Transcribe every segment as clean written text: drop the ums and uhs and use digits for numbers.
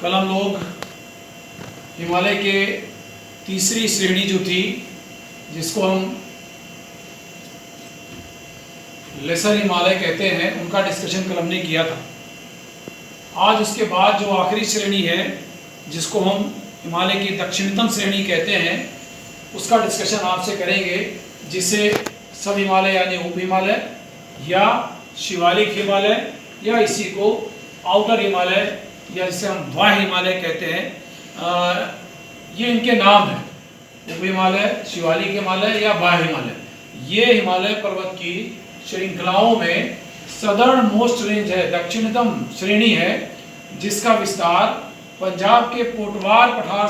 कल हम लोग हिमालय के तीसरी श्रेणी जो थी, जिसको हम लेसर हिमालय कहते हैं, उनका डिस्कशन कल हमने किया था। आज उसके बाद जो आखिरी श्रेणी है, जिसको हम हिमालय की दक्षिणतम श्रेणी कहते हैं, उसका डिस्कशन आपसे करेंगे, जिसे सब हिमालय यानी उप हिमालय या शिवालिक हिमालय या इसी को आउटर हिमालय या जिसे हम बाह्य हिमालय कहते हैं, ये इनके नाम हैं। उप हिमालय, शिवालिक हिमालय या बाह्य हिमालय। ये हिमालय पर्वत की श्रृंखलाओं में सदर्न मोस्ट रेंज है, दक्षिणतम श्रेणी है, जिसका विस्तार पंजाब के पोटवार पठार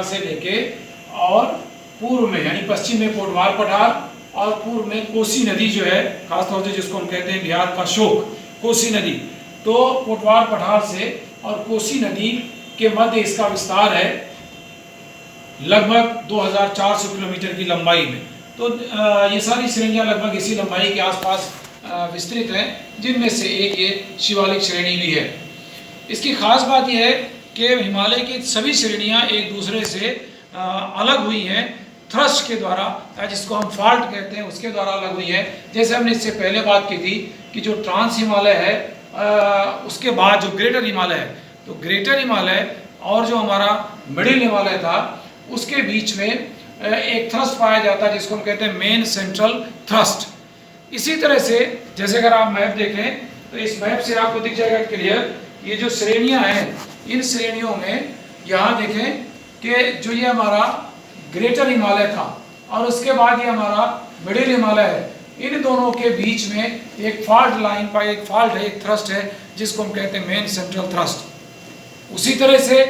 से लेके और पूर्व में यानी पश्चिम में पोटवार पठार और पूर्व में कोसी नदी जो है, खासतौर से जिसको हम कहते हैं बिहार का शोक, कोसी नदी, तो पोटवार पठार से और कोसी नदी के मध्य इसका विस्तार है लगभग 2400 किलोमीटर की लंबाई में। तो ये सारी श्रेणियां लगभग इसी लंबाई के आसपास विस्तृत हैं, जिनमें से एक ये शिवालिक श्रेणी भी है। इसकी खास बात यह है कि हिमालय की सभी श्रेणियां एक दूसरे से अलग हुई हैं थ्रस्ट के द्वारा, जिसको हम फॉल्ट कहते हैं, उसके द्वारा अलग हुई है। जैसे हमने इससे पहले बात की थी कि जो ट्रांस हिमालय है, उसके बाद जो ग्रेटर हिमालय है, तो ग्रेटर हिमालय और जो हमारा मिडिल हिमालय था, उसके बीच में एक थ्रस्ट पाया जाता है, जिसको हम कहते हैं मेन सेंट्रल थ्रस्ट। इसी तरह से जैसे अगर आप मैप देखें तो इस मैप से आपको दिख जाएगा क्लियर, ये जो श्रेणियां हैं, इन श्रेणियों में यहाँ देखें कि जो ये हमारा ग्रेटर हिमालय था और उसके बाद ये हमारा मिडिल हिमालय है, इन दोनों के बीच में एक फॉल्ट लाइन पर एक फॉल्ट है, एक थ्रस्ट है, जिसको हम कहते हैं मेन सेंट्रल थ्रस्ट। उसी तरह से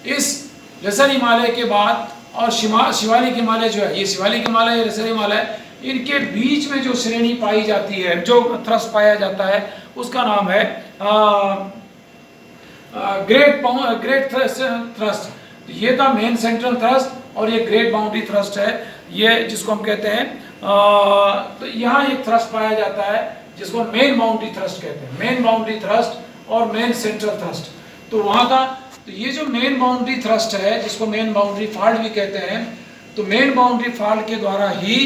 इस लेसर हिमालय के बाद और शिवालिक हिमालय जो है, ये शिवालिक हिमालय, लेसर हिमालय, इनके बीच में जो श्रेणी पाई जाती है, जो थ्रस्ट पाया जाता है, उसका नाम है ग्रेट थ्रस्ट। ये था मेन सेंट्रल थ्रस्ट और ये ग्रेट बाउंड्री थ्रस्ट है, ये जिसको हम कहते हैं। तो यहाँ एक थ्रस्ट पाया जाता है जिसको मेन बाउंड्री थ्रस्ट कहते हैं, मेन बाउंड्री थ्रस्ट और मेन सेंट्रल थ्रस्ट। तो वहाँ का तो ये जो मेन बाउंड्री थ्रस्ट है, जिसको मेन बाउंड्री फॉल्ट भी कहते हैं, तो मेन बाउंड्री फॉल्ट के द्वारा ही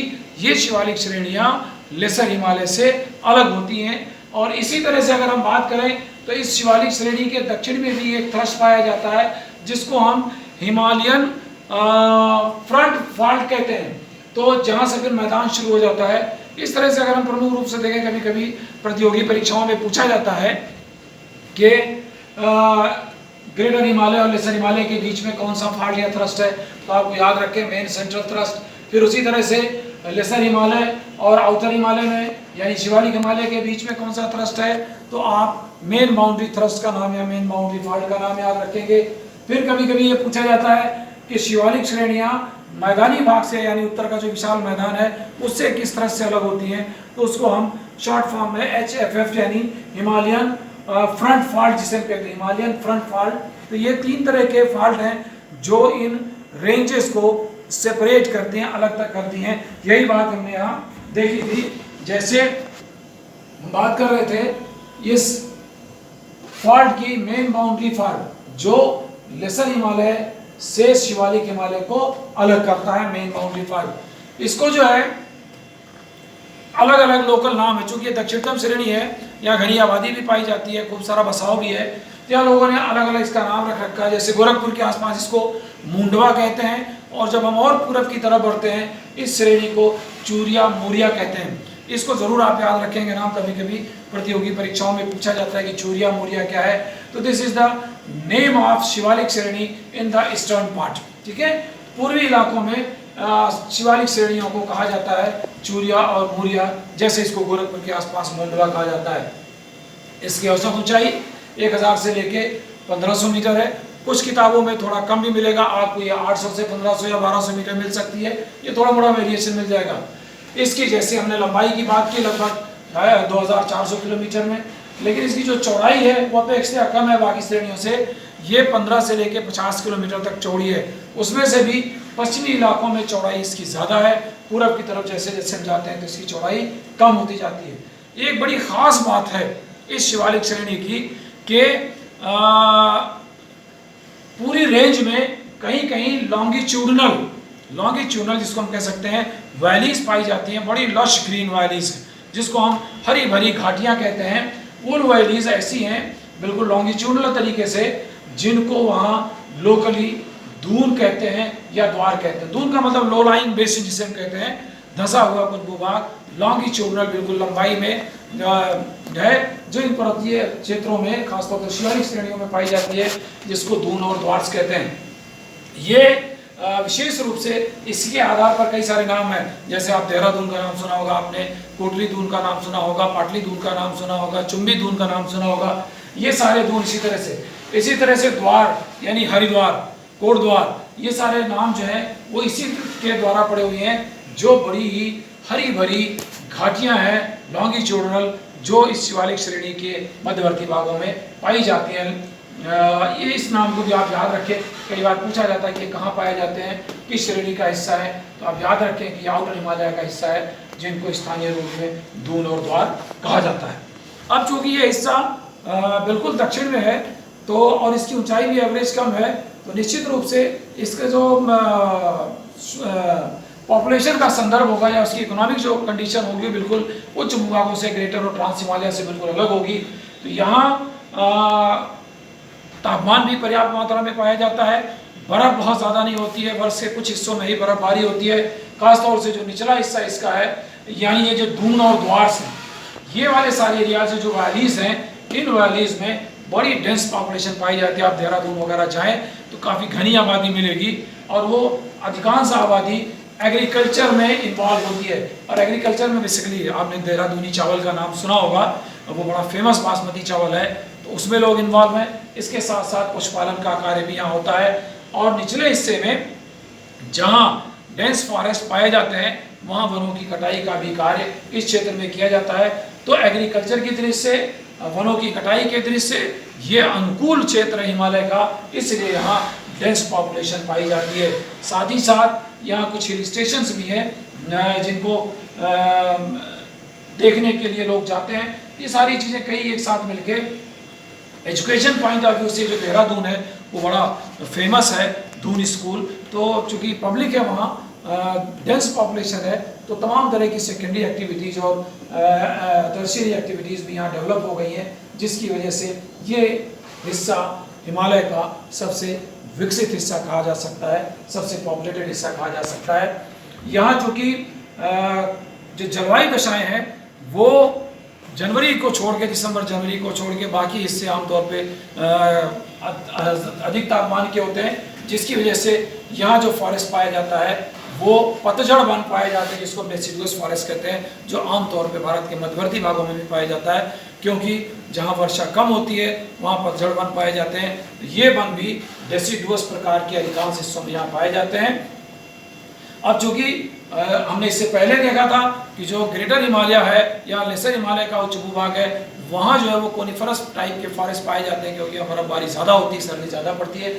ये शिवालिक श्रेणियाँ लेसर हिमालय से अलग होती हैं। और इसी तरह से अगर हम बात करें तो इस शिवालिक श्रेणी के दक्षिण में भी एक थ्रस्ट पाया जाता है, जिसको हम हिमालयन फ्रंट फॉल्ट कहते हैं। तो जहाँ से फिर मैदान शुरू हो जाता है। इस तरह से अगर हम प्रमुख रूप से देखें, कभी कभी प्रतियोगी परीक्षाओं में पूछा जाता है कि ग्रेटर हिमालय और लेसर हिमालय के बीच में कौन सा फॉल्ट या थ्रस्ट है, तो आपको याद रखें मेन सेंट्रल थ्रस्ट। फिर उसी तरह से लेसर हिमालय और आउटर हिमालय में यानी शिवालिक हिमालय के बीच में कौन सा थ्रस्ट है, तो आप मेन बाउंड्री थ्रस्ट का नाम या मेन बाउंड्री फॉल्ट का नाम याद रखेंगे। फिर कभी कभी ये पूछा जाता है कि शिवालिक श्रेणियाँ मैदानी भाग से यानी उत्तर का जो विशाल मैदान है उससे किस तरह से अलग होती हैं, तो उसको हम शॉर्ट फॉर्म में HFF यानी हिमालयन फ्रंट फॉल्ट जिसे हम कहते हैं, हिमालयन फ्रंट फॉल्ट। तो ये 3 तरह के फॉल्ट हैं जो इन रेंजेस को सेपरेट करती हैं, अलग तक करती हैं। यही बात हमने यहाँ देखी थी। जैसे हम बात कर रहे थे इस फॉल्ट की, मेन बाउंड्री फॉल्ट जो लेसर हिमालय से शिवालिक हिमालय को अलग करता है, मेन बाउंड्री फॉल्ट। इसको जो है अलग अलग लोकल नाम है, चूंकि दक्षिणतम श्रेणी है, यहाँ घनी आबादी भी पाई जाती है, खूब सारा बसाव भी है, तो यहाँ लोगों ने अलग अलग इसका नाम रख रखा है। जैसे गोरखपुर के आसपास इसको मुंडवा कहते हैं, और जब हम और पूरब की तरफ बढ़ते हैं इस श्रेणी को चूरिया मोरिया कहते हैं। इसको जरूर आप याद रखेंगे नाम, कभी कभी प्रतियोगी परीक्षाओं में पूछा जाता है कि चूरिया मोरिया क्या है। तो this is the name of Shivalik श्रेणी इन द ईस्टर्न पार्ट। ठीक है, पूर्वी इलाकों में शिवालिक श्रेणियों को कहा जाता है चूरिया और मोरिया, जैसे इसको गोरखपुर के आसपास मुंडवा कहा जाता है। इसकी औसत ऊंचाई 1000 से लेके 1500 मीटर है। कुछ किताबों में थोड़ा कम भी मिलेगा आपको, ये 800 से 1500 या 1200 मीटर मिल सकती है, ये थोड़ा मोड़ा वेरिएशन मिल जाएगा। इसकी जैसे हमने लंबाई की बात की लगभग 2400 किलोमीटर में, लेकिन इसकी जो चौड़ाई है वो अपेक्षा कम है बाकी श्रेणियों से। ये 15 से लेके 50 किलोमीटर तक चौड़ी है, उसमें से भी पश्चिमी इलाकों में चौड़ाई इसकी ज़्यादा है, पूरब की तरफ जैसे जैसे हम जाते हैं तो इसकी चौड़ाई कम होती जाती है। एक बड़ी ख़ास बात है इस शिवालिक श्रेणी की कि फिर रेंज में कहीं कहीं लॉन्गिट्यूडनल जिसको हम कह सकते हैं वैलीज पाई जाती हैं, बड़ी लश ग्रीन वैलीज जिसको हम हरी भरी घाटियां कहते हैं। उन वैलीज ऐसी हैं बिल्कुल लॉन्गिट्यूडनल तरीके से, जिनको वहाँ लोकली दून कहते हैं या द्वार कहते हैं। दून का मतलब लो लाइंग बेसिन जिसे हम कहते हैं, धंसा हुआ कुछ भूभाग, लॉन्गिट्यूडनल बिल्कुल लंबाई में है, जो इन पर्वतीय क्षेत्रों में खासतौर पर शिवालिक श्रेणियों में पाई जाती है, जिसको दून और द्वार्स कहते हैं। ये विशेष रूप से इसके आधार पर कई सारे नाम हैं, जैसे आप देहरादून का नाम सुना होगा, आपने कोटली दून का नाम सुना होगा, पाटली दून का नाम सुना होगा, चुंबी दून का नाम सुना होगा। ये सारे दून इसी तरह से द्वार यानी हरिद्वार, कोटद्वार, ये सारे नाम जो हैं वो इसी के द्वारा पड़े हुए हैं, जो बड़ी ही हरी भरी घाटियां हैं लॉन्गिट्यूडनल, जो इस शिवालिक श्रेणी के मध्यवर्ती भागों में पाई जाती हैं। ये इस नाम को भी आप याद रखें, कई बार पूछा जाता है कि कहाँ पाए जाते हैं, किस श्रेणी का हिस्सा है, तो आप याद रखें कि आउटर हिमालय का हिस्सा है, जिनको स्थानीय रूप में दून और द्वार कहा जाता है। अब चूंकि ये हिस्सा बिल्कुल दक्षिण में है तो और इसकी ऊंचाई भी एवरेज कम है, तो निश्चित रूप से इसके जो पॉपुलेशन का संदर्भ होगा या उसकी इकोनॉमिक जो कंडीशन होगी बिल्कुल उच्च भूभागों से, ग्रेटर और ट्रांस हिमालय से बिल्कुल अलग होगी। तो यहाँ तापमान भी पर्याप्त मात्रा में पाया जाता है, बर्फ बहुत ज़्यादा नहीं होती है, वर्ष के कुछ हिस्सों में ही बर्फबारी होती है। खासतौर से जो निचला हिस्सा इसका है, यानी ये जो दून और द्वार्स हैं, ये वाले सारे एरियाज जो वैलीज हैं, इन वैलीज में बड़ी डेंस पॉपुलेशन पाई जाती है। आप देहरादून वगैरह जाएँ तो काफ़ी घनी आबादी मिलेगी, और वो अधिकांश आबादी एग्रीकल्चर में इन्वॉल्व होती है। और एग्रीकल्चर में बेसिकली आपने देहरादूनी चावल का नाम सुना होगा, वो बड़ा फेमस बासमती चावल है, तो उसमें लोग इन्वॉल्व हैं। इसके साथ साथ पशुपालन का कार्य भी यहाँ होता है। और निचले हिस्से में जहाँ डेंस फॉरेस्ट पाए जाते हैं, वहाँ वनों की कटाई का भी कार्य इस क्षेत्र में किया जाता है। तो एग्रीकल्चर की दृष्टि से, वनों की कटाई के दृष्टि से ये अनुकूल क्षेत्र है हिमालय का, इसलिए यहाँ डेंस पॉपुलेशन पाई जाती है। साथ ही साथ यहाँ कुछ हिल स्टेशंस भी हैं जिनको देखने के लिए लोग जाते हैं। ये सारी चीज़ें कई एक साथ मिलके एजुकेशन पॉइंट ऑफ व्यू से जो देहरादून है वो बड़ा फेमस है, दून स्कूल। तो चूँकि पब्लिक है वहाँ, डेंस पॉपुलेशन है, तो तमाम तरह की सेकेंडरी एक्टिविटीज़ और टर्शियरी एक्टिविटीज़ भी यहाँ डेवलप हो गई हैं, जिसकी वजह से ये हिस्सा हिमालय का सबसे विकसित हिस्सा कहा जा सकता है, सबसे पॉपुलेटेड हिस्सा कहा जा सकता है। यहाँ चूँकि जो जलवायु दशाएँ हैं वो जनवरी को छोड़ के, दिसंबर जनवरी को छोड़ के बाकी हिस्से आमतौर पे अधिक तापमान के होते हैं, जिसकी वजह से यहाँ जो फॉरेस्ट पाया जाता है वो पतझड़ वन पाए जाते हैं, जिसको डेसिडुअस फॉरेस्ट कहते हैं, जो आमतौर पे भारत के मध्यवर्ती भागों में भी पाया जाता है, क्योंकि जहाँ वर्षा कम होती है वहाँ पतझड़ वन पाए जाते हैं। ये वन भी डेसिडुअस प्रकार के अधिकांश हिस्सों में यहाँ पाए जाते हैं। अब चूँकि हमने इससे पहले देखा था कि जो ग्रेटर हिमालय है या लेसर हिमालय का उच्च भूभाग है, वहाँ जो है वो कोनिफरस टाइप के फॉरेस्ट पाए जाते हैं, क्योंकि यहाँ बर्फबारी ज़्यादा होती है, सर्दी ज़्यादा पड़ती है।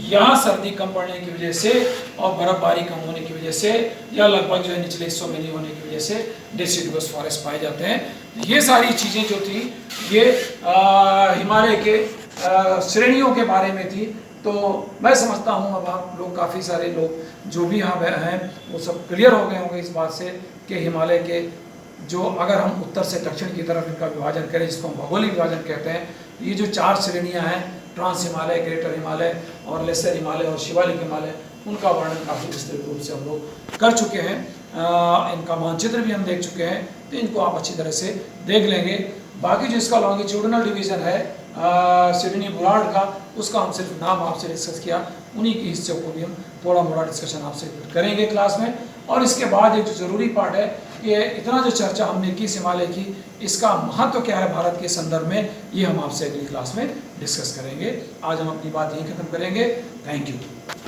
यहाँ सर्दी कम पड़ने की वजह से और बर्फबारी कम होने की वजह से, या लगभग जो है निचले हिस्सों में नहीं होने की वजह से डेसिडुअस फॉरेस्ट पाए जाते हैं। ये सारी चीज़ें जो थी ये हिमालय के श्रेणियों के बारे में थी। तो मैं समझता हूँ अब आप लोग, काफ़ी सारे लोग जो भी यहाँ हैं वो सब क्लियर हो गए होंगे इस बात से कि हिमालय के जो, अगर हम उत्तर से दक्षिण की तरफ इनका विभाजन करें, जिसको हम भौगोलिक विभाजन कहते हैं, ये जो 4 श्रेणियाँ हैं, ट्रांस हिमालय, ग्रेटर हिमालय और लेसर हिमालय और शिवालिक हिमालय, उनका वर्णन काफ़ी विस्तृत रूप से हम लोग कर चुके हैं। इनका मानचित्र भी हम देख चुके हैं, तो इनको आप अच्छी तरह से देख लेंगे। बाकी जो इसका लॉन्गिट्यूडनल डिवीज़न है सिडनी बुलार्ड का, उसका हम सिर्फ नाम आपसे डिस्कस किया, उन्हीं के हिस्सों को भी हम थोड़ा मोड़ा डिस्कशन आपसे करेंगे क्लास में। और इसके बाद एक जो ज़रूरी पार्ट है कि इतना जो चर्चा हमने की हिमालय की, इसका महत्व क्या है भारत के संदर्भ में, ये हम आपसे अगली क्लास में डिस्कस करेंगे। आज हम अपनी बात यहीं ख़त्म करेंगे। Thank you.